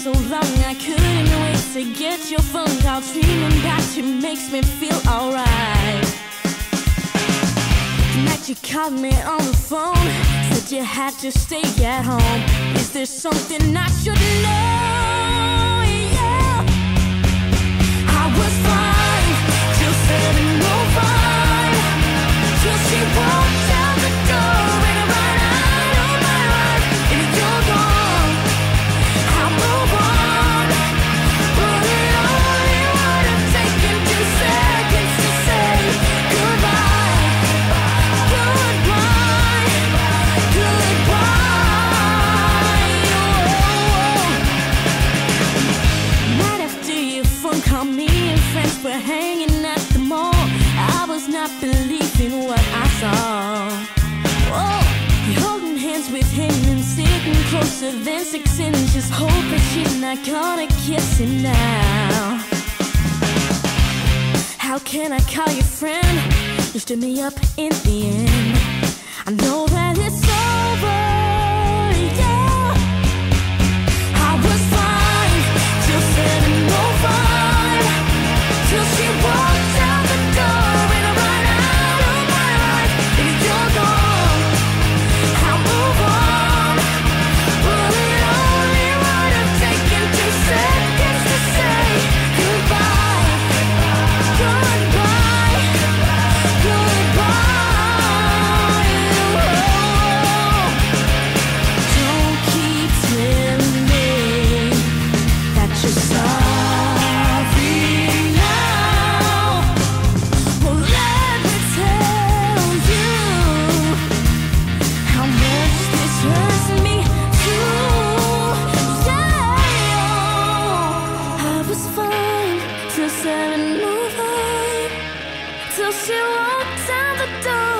so long I couldn't wait to get your phone call. Dreaming about you makes me feel alright. Tonight you called me on the phone, said you had to stay at home. Is there something I should know? Yeah, I was fine till 7:05, till she walked out the door and I ran out of my life. And you're gone, I'll move on, but it only would have taken 2 seconds to say goodbye, goodbye, goodbye. Oh. Right after your phone call, me and friends were hanging at the mall. I was not believing what I saw. Whoa, you're holding hands with him and sitting closer than 6 inches, hoping she's not gonna kiss him now. How can I call your friend? You stood me up in the end. I know that it's over, yeah. I was fine till 7:05, till she walked out the door and I ran out of my life. And you're gone, I'll move on, but it only would have taken 2 seconds to say goodbye, goodbye, goodbye. Don't keep telling me that you're sorry now. Well, let me tell you how much this hurts me too. Yeah, I was fine till 7:05, till she walked out the door.